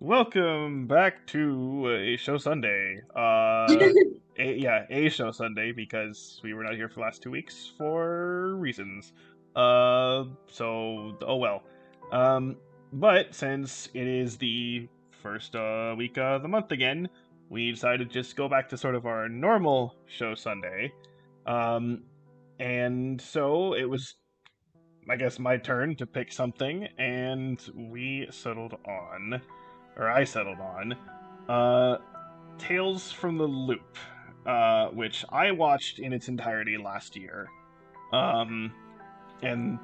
Welcome back to A Show Sunday. A Show Sunday because we were not here for the last 2 weeks for reasons. Oh well. Um, but since it is the first week of the month again, we decided to just go back to sort of our normal Show Sunday. Um, and so it was, I guess, my turn to pick something, and I settled on, uh, Tales from the Loop, which I watched in its entirety last year. Um, and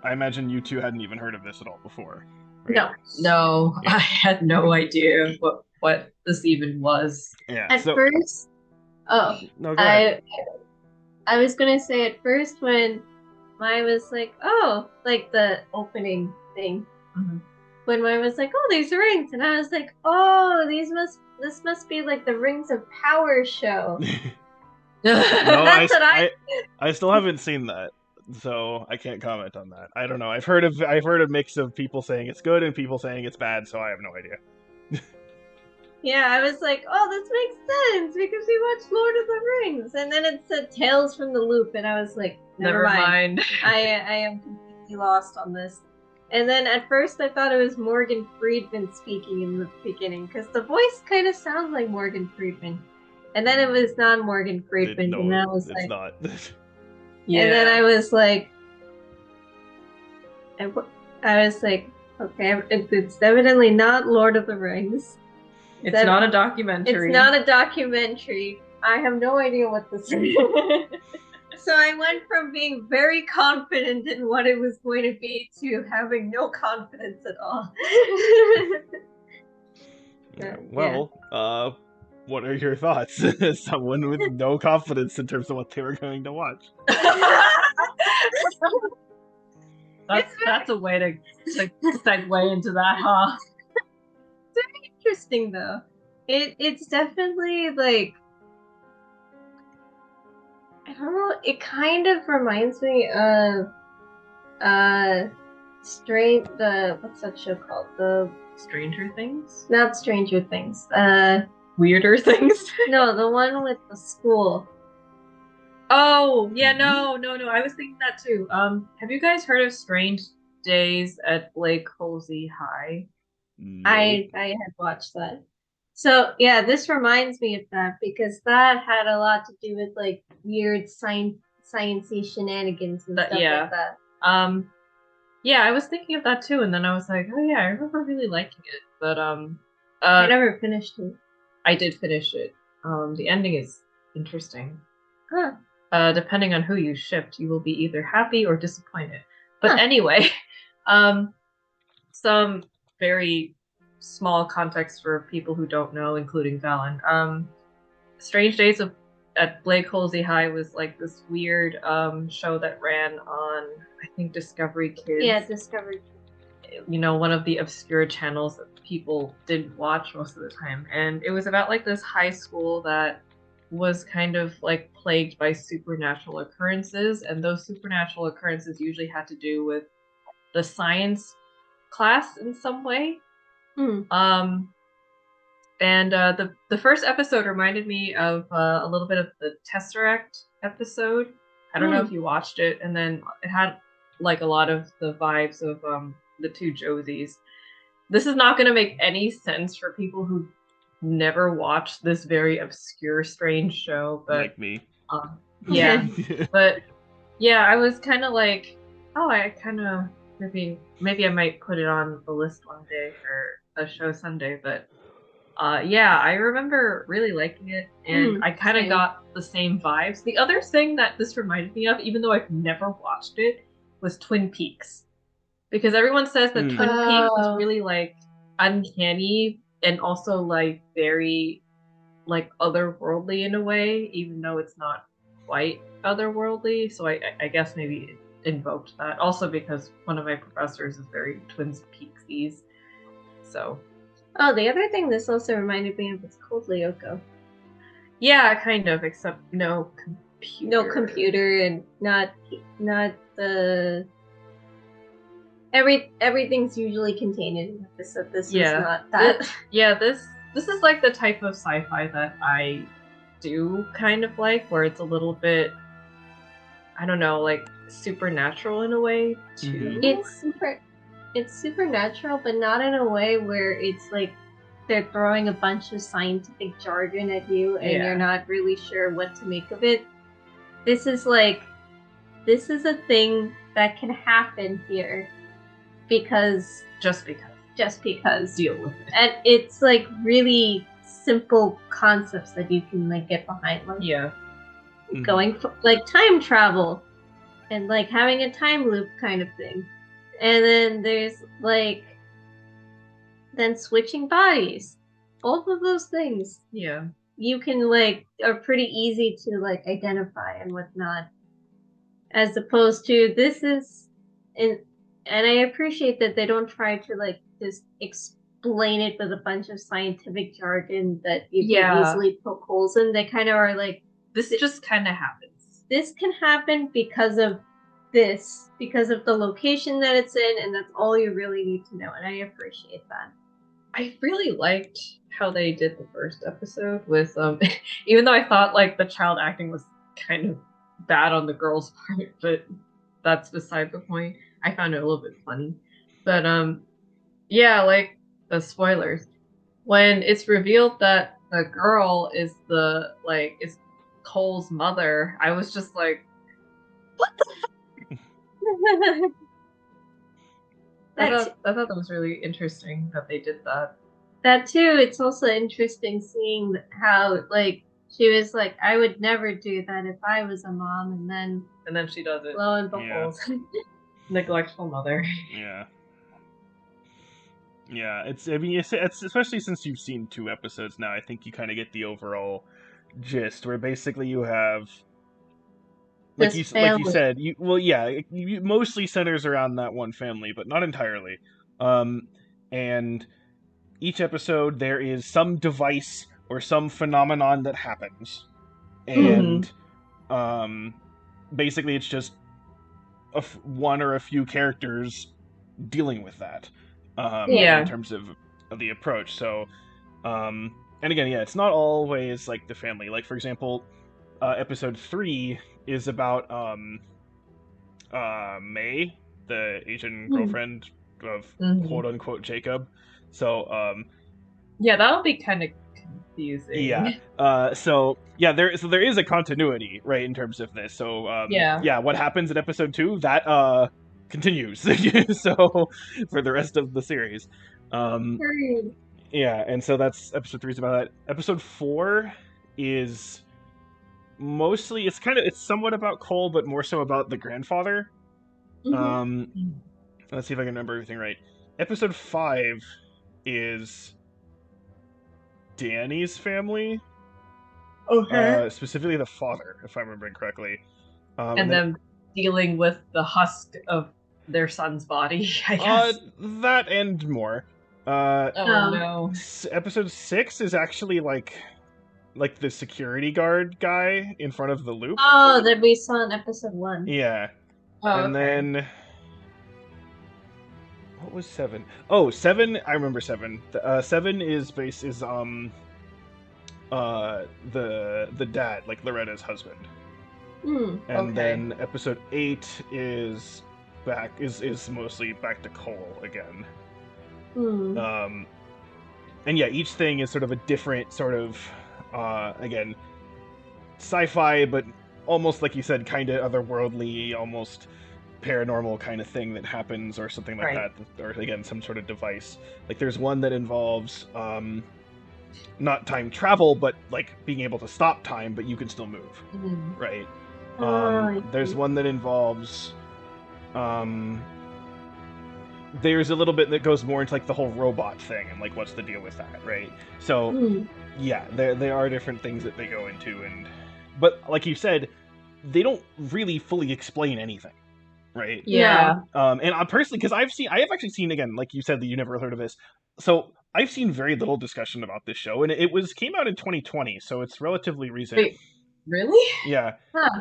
I imagine you two hadn't even heard of this at all before, right? No, no, I Yeah, had no idea what this even was. yeah. At So, first, oh, no, go ahead. I was gonna say at first when mine was like, oh, like the opening thing. Mhm. When mine was like, oh, these rings, and I was like, oh, this must be like the Rings of Power show. No, That's what I still haven't seen that, so I can't comment on that. I don't know. I've heard a mix of people saying it's good and people saying it's bad, so I have no idea. Yeah, I was like, oh, this makes sense because we watched Lord of the Rings, and then it said Tales from the Loop, and I was like, never mind. I am completely lost on this. And then at first I thought it was Morgan Freeman speaking in the beginning because the voice kind of sounds like Morgan Freeman. And then it was non Morgan Freeman, and No, I was it's like, not. and then I was like, I, I was like, okay, it's evidently not Lord of the Rings. It's not a documentary. It's not a documentary. I have no idea what this is. So I went from being very confident in what it was going to be to having no confidence at all. What are your thoughts? As someone with no confidence in terms of what they were going to watch. That's a way to segue into that, huh? It's very interesting though. It's definitely like, I don't know, it kind of reminds me of what's that show called? The Stranger Things? Not Stranger Things. Weirder Things? No, the one with the school. Oh, yeah, no. I was thinking that too. Have you guys heard of Strange Days at Blake Halsey High? No. I had watched that. So yeah, this reminds me of that because that had a lot to do with like weird sciencey shenanigans and stuff like that. Yeah, I was thinking of that too, and then I was like, oh yeah, I remember really liking it. But I never finished it. I did finish it. The ending is interesting. Huh. Depending on who you shipped, you will be either happy or disappointed. But Huh. anyway, some very small context for people who don't know, including Valen. Strange Days at Blake Halsey High was like this weird show that ran on, I think, Discovery Kids. Yeah, Discovery Kids. You know, one of the obscure channels that people didn't watch most of the time. And it was about like this high school that was kind of like plagued by supernatural occurrences, and those supernatural occurrences usually had to do with the science class in some way. And the first episode reminded me of a little bit of the Tesseract episode. I don't know if you watched it, and then it had like a lot of the vibes of the two Josies. This is not going to make any sense for people who never watched this very obscure, strange show, but like me. Yeah, but yeah, I was kind of like, oh, I kind of maybe I might put it on the list one day for a show Sunday, but yeah, I remember really liking it, and I kind of got the same vibes. The other thing that this reminded me of, even though I've never watched it, was Twin Peaks. Because everyone says that Twin Peaks is really like uncanny and also like very like otherworldly in a way, even though it's not quite otherworldly. So I guess maybe it invoked that. Also because one of my professors is very Twin Peaksies. So oh, the other thing this also reminded me of was Cold Lyoko. Yeah, kind of, except no computer. No computer and not the. everything's usually contained in an episode. This is not that. This is like the type of sci-fi that I do kind of like, where it's a little bit, I don't know, like supernatural in a way too. It's supernatural, but not in a way where it's like they're throwing a bunch of scientific jargon at you and you're not really sure what to make of it. This is a thing that can happen here because just because deal with it. And it's like really simple concepts that you can like get behind, like going for, like time travel and like having a time loop kind of thing. And then there's like then switching bodies. Both of those things. Yeah. You can like are pretty easy to like identify and whatnot. As opposed to this is and I appreciate that they don't try to like just explain it with a bunch of scientific jargon that you can easily poke holes in. They kind of are like, this just kind of happens. This can happen because of this, because of the location that it's in, and that's all you really need to know, and I appreciate that. I really liked how they did the first episode with, even though I thought like the child acting was kind of bad on the girl's part, but that's beside the point. I found it a little bit funny. But like the spoilers. When it's revealed that the girl is is Cole's mother, I was just like, what the fuck? I thought that was really interesting that they did that. That too, it's also interesting seeing how like she was like, I would never do that if I was a mom, and then she does it. Lo and behold. Neglectful mother. Yeah, it's especially since you've seen 2 episodes now, I think you kind of get the overall gist, where basically you have like you said, you mostly centers around that one family, but not entirely. And each episode there is some device or some phenomenon that happens, and basically it's just one or a few characters dealing with that. In terms of the approach. So, and again, it's not always like the family. Like, for example, episode 3 is about May, the Asian girlfriend of quote unquote Jacob. So, that'll be kind of confusing. Yeah. There is a continuity, right, in terms of this. So, what happens in episode 2 that continues so for the rest of the series. And so that's episode 3 is about that. Episode 4 is mostly it's somewhat about Cole, but more so about the grandfather. Let's see if I can remember everything right. Episode 5 is Danny's family, specifically the father, if I'm remembering correctly, and then dealing with the husk of their son's body, I guess. That and more. No. Episode 6 is actually like the security guard guy in front of the loop. Oh, that we saw in episode 1. Yeah. Then what was 7? Oh, 7. I remember 7. 7 is the dad, like Loretta's husband. And then episode 8 is mostly back to Cole again. And each thing is sort of a different sort of again, sci-fi, but almost like you said, kind of otherworldly, almost paranormal kind of thing that happens, or something like that, or again, some sort of device. Like there's one that involves not time travel, but like being able to stop time, but you can still move, right? There's one that involves there's a little bit that goes more into like the whole robot thing and like what's the deal with that, right? So there are different things that they go into, but like you said, they don't really fully explain anything, right? And I personally, because I have actually seen, again, like you said, that you never heard of this, so I've seen very little discussion about this show, and it came out in 2020, so it's relatively recent. Wait, really? Yeah.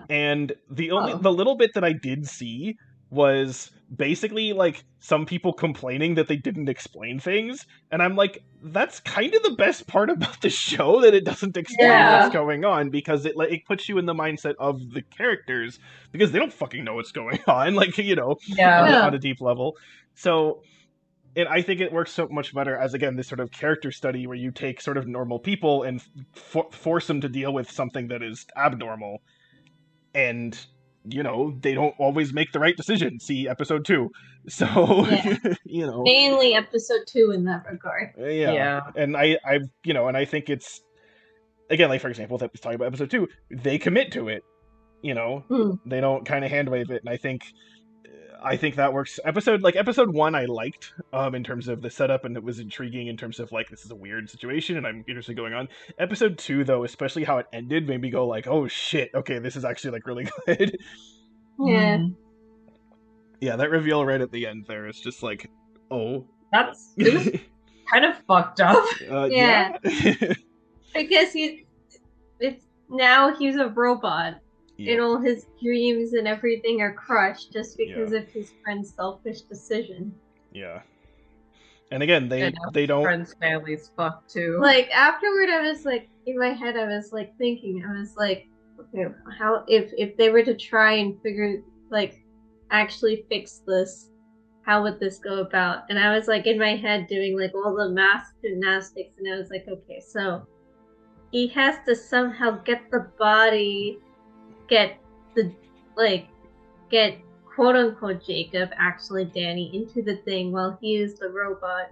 And the little bit that I did see was basically like some people complaining that they didn't explain things, and I'm like, that's kind of the best part about the show, that it doesn't explain what's going on, because it puts you in the mindset of the characters, because they don't fucking know what's going on, like, you know, on a deep level. So and I think it works so much better as, again, this sort of character study where you take sort of normal people and force them to deal with something that is abnormal, and you know, they don't always make the right decision. See episode 2. So, you know, mainly episode 2 in that regard. Yeah. And I you know, and I think it's, again, like for example, that was talking about episode 2, they commit to it. You know, they don't kind of hand wave it, and I think that works. Episode 1 I liked, in terms of the setup, and it was intriguing in terms of like, this is a weird situation and I'm interested in going on. Episode 2 though, especially how it ended, made me go like, oh shit, okay, this is actually like really good. Yeah, that reveal right at the end there is just like, oh, it was kind of fucked up. Yeah. Because now he's a robot. And all his dreams and everything are crushed just because of his friend's selfish decision. Yeah. And again, they don't... Friend's family's fucked too. Like, afterward, I was like, in my head, I was like thinking, I was like, okay, how, if they were to try and figure, like, actually fix this, how would this go about? And I was like, in my head, doing like all the math gymnastics, and I was like, okay, so he has to somehow get the body... get quote unquote Jacob, actually Danny, into the thing while he is the robot,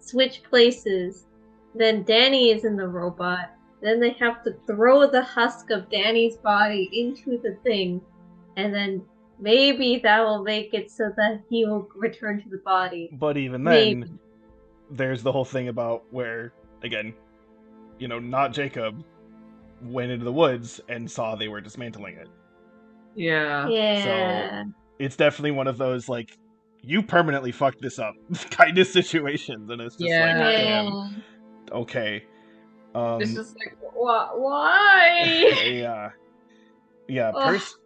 switch places, then Danny is in the robot, then they have to throw the husk of Danny's body into the thing, and then maybe that will make it so that he will return to the body. But even then, there's the whole thing about where, again, you know, not Jacob went into the woods and saw they were dismantling it. Yeah. So it's definitely one of those, like, you permanently fucked this up kind of situations, and it's just like, damn, okay. It's just like, why?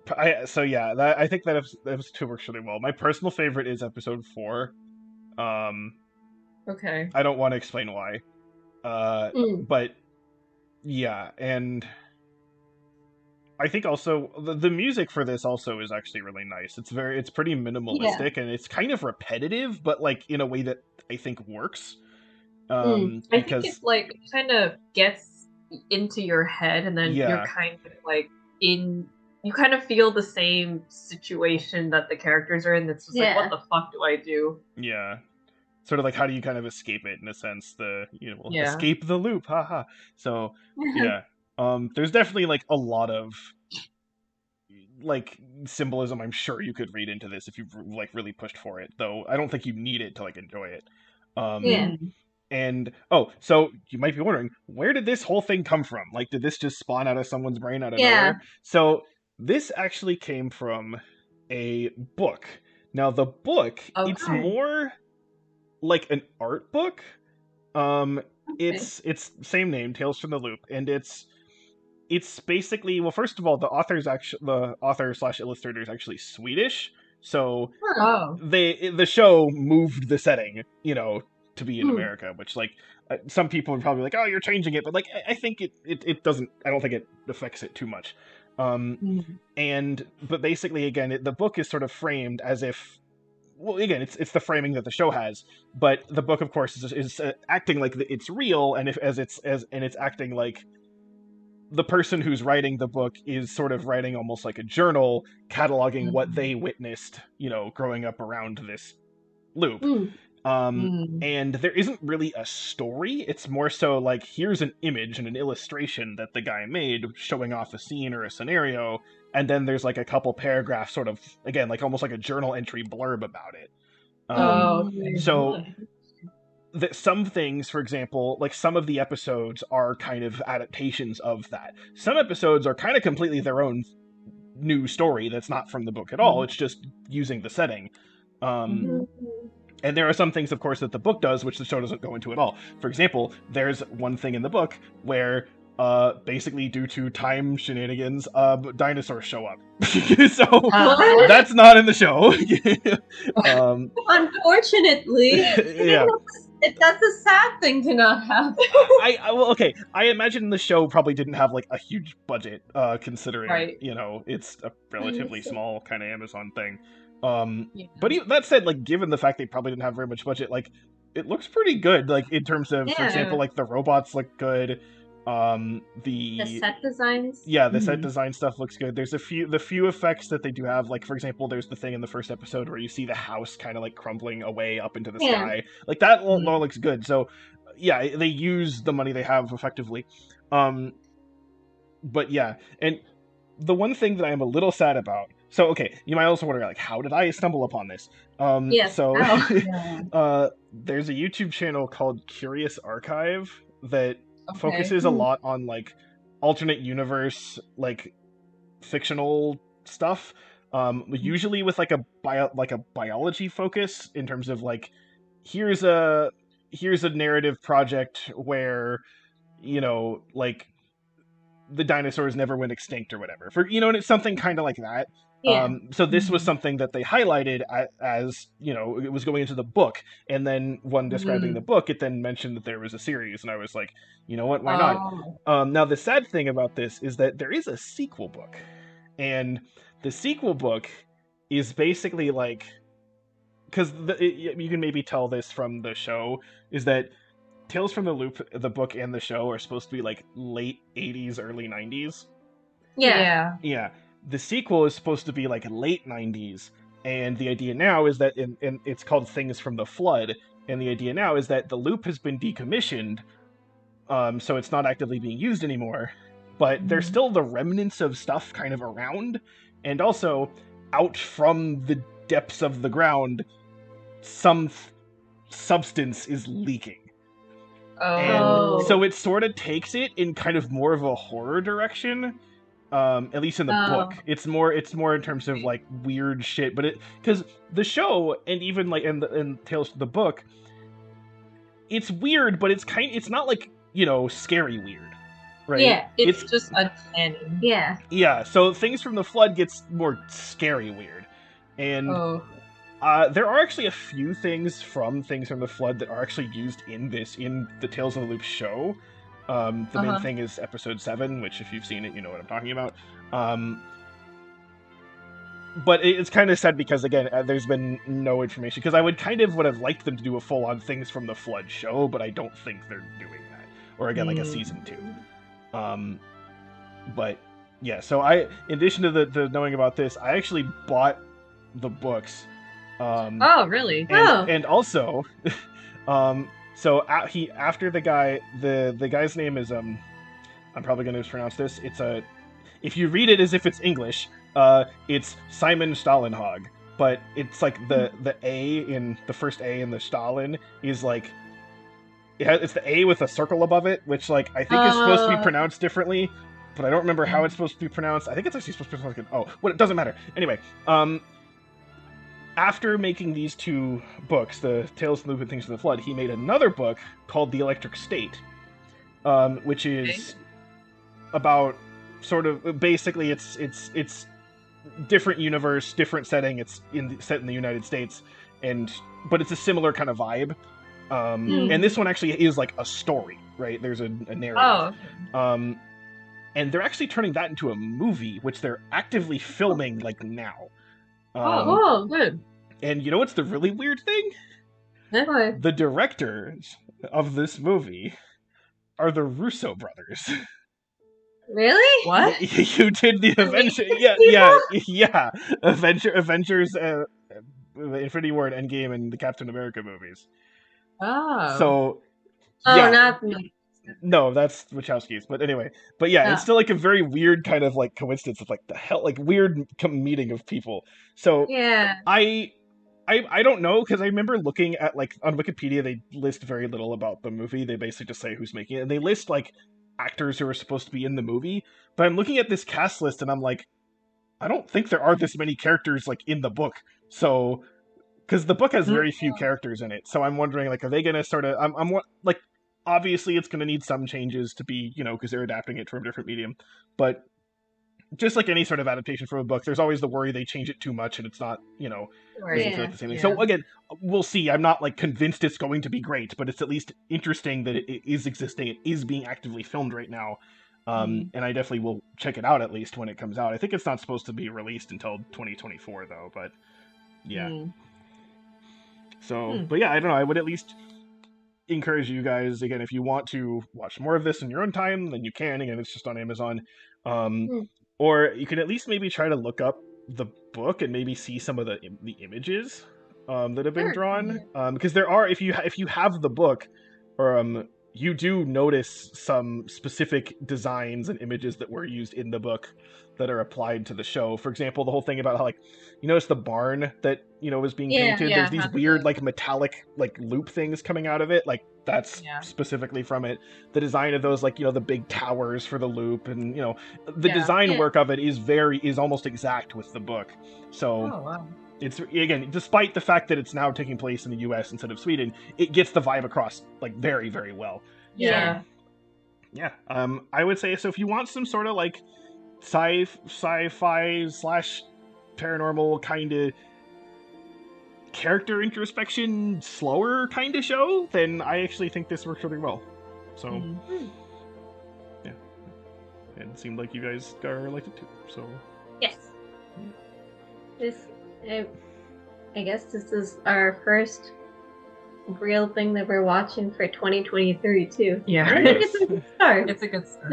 I think that episode 2 works really well. My personal favorite is episode 4. Okay. I don't want to explain why. But yeah, and I think also the music for this also is actually really nice. It's pretty minimalistic, and it's kind of repetitive, but like in a way that I think works. I think it's like kind of gets into your head, and then you're kind of like you kind of feel the same situation that the characters are in. That's just like, what the fuck do I do? Yeah. Sort of like, how do you kind of escape it, in a sense? Escape the loop, haha. So, yeah. There's definitely, like, a lot of, like, symbolism I'm sure you could read into this if you've, like, really pushed for it. Though, I don't think you need it to, like, enjoy it. And, so, you might be wondering, where did this whole thing come from? Like, did this just spawn out of someone's brain out of nowhere? So, this actually came from a book. Now, the book, it's more... like an art book. It's same name, Tales from the Loop, and it's basically, well, first of all, the author/illustrator is actually Swedish, so the show moved the setting, you know, to be in America, which, like, some people are probably like, oh, you're changing it, but like, I think it doesn't, I don't think it affects it too much. But basically, again, the book is sort of framed as if, well, again, it's the framing that the show has, but the book, of course, is acting like it's real, and it's acting like the person who's writing the book is sort of writing almost like a journal, cataloging what they witnessed, you know, growing up around this loop. And there isn't really a story. It's more so like, here's an image and an illustration that the guy made showing off a scene or a scenario, and then there's like a couple paragraphs, sort of, again, like almost like a journal entry blurb about it. So some things, for example, like some of the episodes are kind of adaptations of that. Some episodes are kind of completely their own new story that's not from the book at all. It's just using the setting. And there are some things, of course, that the book does, which the show doesn't go into at all. For example, there's one thing in the book where basically due to time shenanigans, dinosaurs show up. So that's not in the show. Unfortunately, yeah. That's a sad thing to not have. Well, okay. I imagine the show probably didn't have like a huge budget, considering it's a relatively small kind of Amazon thing. But that said, like given the fact they probably didn't have very much budget, like it looks pretty good. Like in terms of, for example, like the robots look good. The set designs. Yeah, the set design stuff looks good. There's the few effects that they do have, like for example, there's the thing in the first episode where you see the house kind of like crumbling away up into the sky. Like that all looks good. So yeah, they use the money they have effectively. But yeah, and the one thing that I am a little sad about. So okay, you might also wonder like, how did I stumble upon this? So there's a YouTube channel called Curious Archive that focuses a lot on like alternate universe, like fictional stuff, usually with like a biology focus in terms of like here's a narrative project where like the dinosaurs never went extinct or whatever, and it's something kind of like that. So this was something that they highlighted as it was going into the book, and then when describing the book, it then mentioned that there was a series, and I was like, you know what, why not? Now the sad thing about this is that there is a sequel book, and the sequel book is basically like, because you can maybe tell this from the show, is that Tales from the Loop, the book and the show, are supposed to be like late 80s, early 90s. Yeah. The sequel is supposed to be like late 90s, and the idea now is that it's called Things from the Flood, and the idea now is that the loop has been decommissioned, so it's not actively being used anymore, but there's still the remnants of stuff kind of around, and also out from the depths of the ground, some substance is leaking. And so it sort of takes it in kind of more of a horror direction. At least in the book, it's more in terms of like weird shit. But because the show and even like in Tales from the book, it's weird, but it's not like scary weird, right? Yeah, it's just uncanny. Yeah. So Things from the Flood gets more scary weird, and there are actually a few things from Things from the Flood that are actually used in the Tales of the Loop show. The main thing is episode 7, which if you've seen it, you know what I'm talking about. But it's kind of sad because, again, there's been no information. Because I would have liked them to do a full-on Things from the Flood show, but I don't think they're doing that. Or, again, like a season 2. But, yeah, so in addition to the knowing about this, I actually bought the books. Oh, really? And also... So after the guy, the guy's name is I'm probably going to mispronounce this. It's if you read it as if it's English, it's Simon Stalenhag, but it's like the A in the first A in the Stalin is like it's the A with a circle above it, which like I think is supposed to be pronounced differently, but I don't remember how it's supposed to be pronounced. I think it's actually supposed to be pronounced it doesn't matter. Anyway, after making these 2 books, the Tales from the Loop and Things from the Flood, he made another book called The Electric State, which is about sort of basically it's different universe, different setting. It's set in the United States, but it's a similar kind of vibe. And this one actually is like a story, right? There's a narrative. And they're actually turning that into a movie, which they're actively filming like now. Good. And you know what's the really weird thing? The directors of this movie are the Russo brothers. Really? What? You did the Avengers? Yeah. Avengers, Infinity War and Endgame, and the Captain America movies. So. Not me. No, that's Wachowski's. But anyway, it's still like a very weird kind of like coincidence of like the hell, like weird meeting of people. So yeah, I don't know, because I remember looking at like on Wikipedia they list very little about the movie. They basically just say who's making it, and they list like actors who are supposed to be in the movie. But I'm looking at this cast list and I'm like, I don't think there are this many characters like in the book. So because the book has very few characters in it, so I'm wondering like, are they gonna sort of? I'm like. obviously it's going to need some changes to be, because they're adapting it from a different medium. But just like any sort of adaptation from a book, there's always the worry they change it too much and it's not, doesn't feel like the same thing. So again, we'll see. I'm not like convinced it's going to be great, but it's at least interesting that it is existing. It is being actively filmed right now. And I definitely will check it out at least when it comes out. I think it's not supposed to be released until 2024 though, but yeah. So, but yeah, I don't know. I would at least encourage you guys, again, if you want to watch more of this in your own time, then you can. Again, it's just on Amazon. Or you can at least maybe try to look up the book and maybe see some of the images that have been drawn. Because there are, if you have the book, or you do notice some specific designs and images that were used in the book that are applied to the show. For example, the whole thing about how, like, you notice the barn that, was being painted? There's these weird, like, metallic, like, loop things coming out of it. Like, that's specifically from it. The design of those, like, the big towers for the loop, and, the design work of it is almost exact with the book. So, it's, again, despite the fact that it's now taking place in the US instead of Sweden, it gets the vibe across, like, very, very well. Yeah. So, yeah. I would say, so if you want some sort of, like, sci-fi / paranormal kind of character introspection, slower kind of show, then I actually think this works really well. So, yeah. And it seemed like you guys are like it too, so. Yes. I guess this is our first real thing that we're watching for 2023 too. Yeah. I think it's a good start. It's a good start.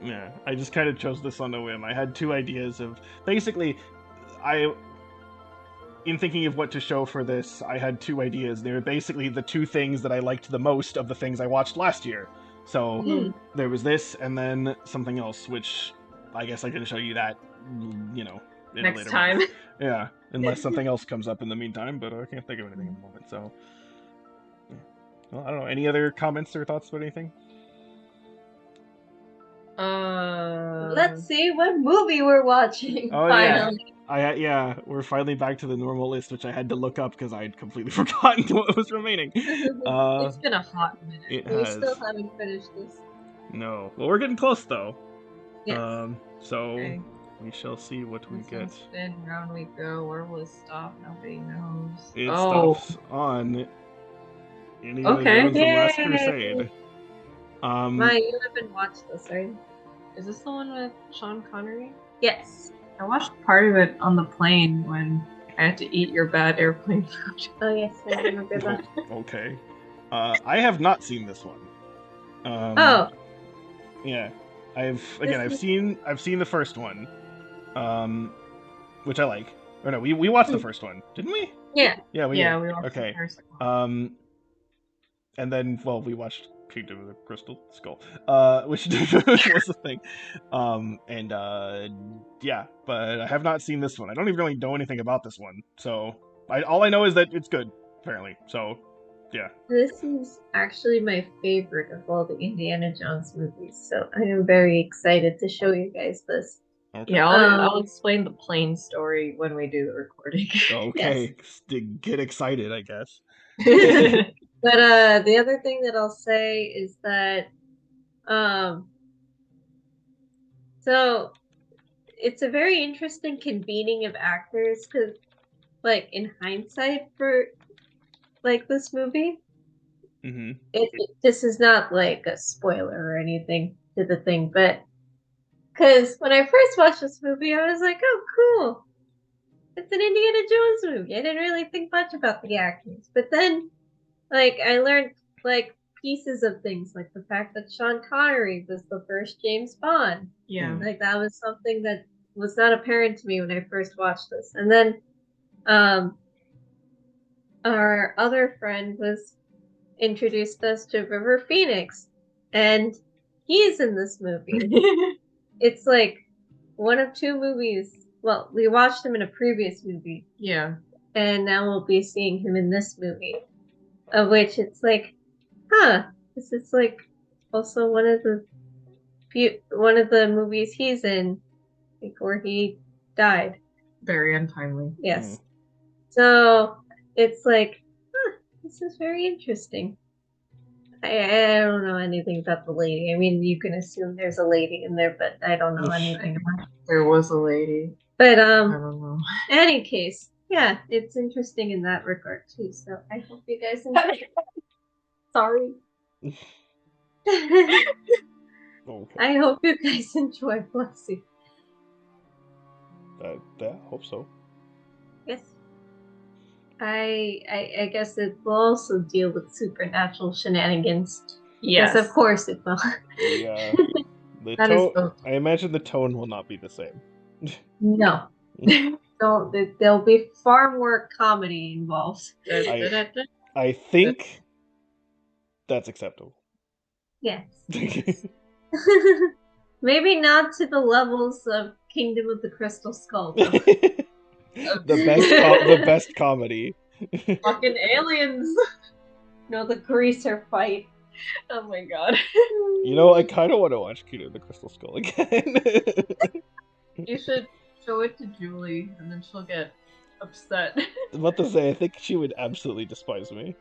Yeah, I just kind of chose this on a whim. I had two ideas of, basically, in thinking of what to show for this, I had two ideas. They were basically the two things that I liked the most of the things I watched last year. So there was this, and then something else, which I guess I can show you that, next time. Month. Yeah, unless something else comes up in the meantime, but I can't think of anything at the moment. So, well, I don't know. Any other comments or thoughts about anything? Let's see what movie we're watching. Oh, finally. We're finally back to the normal list, which I had to look up because I had completely forgotten what was remaining. It's been a hot minute. We still haven't finished this. No. Well, we're getting close, though. Yes. So we shall see what we get. Spin, round we go. Where will it stop? Nobody knows. It stops on Indiana Jones and the Last Crusade. You haven't watched this, right? Is this the one with Sean Connery? Yes. I watched part of it on the plane when I had to eat your bad airplane food. Oh yes, I remember that. Okay. I have not seen this one. Yeah. I've seen the first one. Which I like. Or no, we watched the first one, didn't we? Yeah. Yeah, we watched the first one. And then, well, we watched Kingdom of the Crystal Skull, which was the thing. But I have not seen this one. I don't even really know anything about this one. So, all I know is that it's good, apparently. So, yeah. This is actually my favorite of all the Indiana Jones movies, so I am very excited to show you guys this. Okay. Yeah, I'll explain the plane story when we do the recording. Okay, yes. Get excited, I guess. But the other thing that I'll say is that so it's a very interesting convening of actors, because, like, in hindsight for, like, this movie, this is not like a spoiler or anything to the thing, but because when I first watched this movie, I was like, oh, cool, it's an Indiana Jones movie. I didn't really think much about the actors, but then, like, I learned, like, pieces of things, like the fact that Sean Connery was the first James Bond. Yeah. Like, that was something that was not apparent to me when I first watched this. And then our other friend introduced us to River Phoenix, and he's in this movie. It's like one of two movies. Well, we watched him in a previous movie. Yeah. And now we'll be seeing him in this movie. Of which it's like, this is like also one of the movies he's in before he died. Very untimely. Yes. So it's like, this is very interesting. I don't know anything about the lady. I mean, you can assume there's a lady in there, but I don't know anything about it. There was a lady. But I don't know. In any case, yeah, it's interesting in that regard too. So I hope you guys enjoy. Sorry. Okay. I hope you guys enjoy. Bless you. I hope so. Yes. I guess it will also deal with supernatural shenanigans. Yes, of course it will. Yeah. The That is tone. both. I imagine the tone will not be the same. No. So there'll be far more comedy involved. I think that's acceptable. Yes. Maybe not to the levels of Kingdom of the Crystal Skull. Though. the best comedy. Fucking aliens. No, the greaser fight. Oh my god. You know, I kind of want to watch Kingdom of the Crystal Skull again. You should show it to Julie, and then she'll get upset. I was about to say, I think she would absolutely despise me.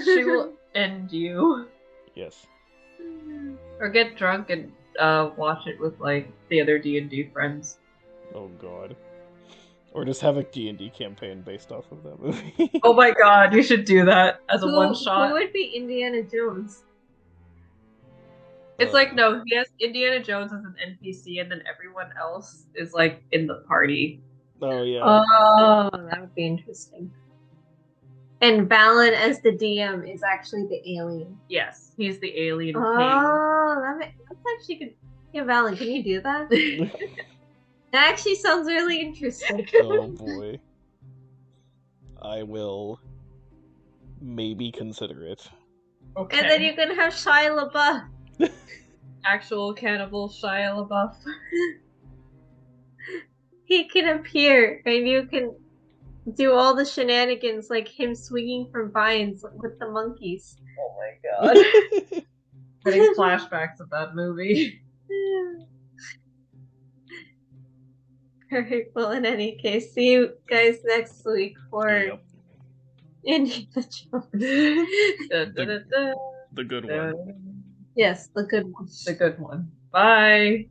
She will end you. Yes. Or get drunk and watch it with like the other D&D friends. Oh god. Or just have a D&D campaign based off of that movie. Oh my god, you should do that as a one shot. Who would be Indiana Jones? It's like, no, he has Indiana Jones as an NPC, and then everyone else is like in the party. Oh yeah. Oh, that would be interesting. And Valen as the DM is actually the alien. Yes, he's the alien king. Oh, that's actually good. Yeah, Valen, can you do that? That actually sounds really interesting. Oh boy. I will maybe consider it. Okay. And then you can have Shia LaBeouf. Actual cannibal Shia LaBeouf. He can appear, and you can do all the shenanigans, like him swinging from vines with the monkeys. Oh my god. Getting flashbacks of that movie. Alright, well, in any case, see you guys next week for Indiana Jones. The good one. Yes, the good one. The good one. Bye.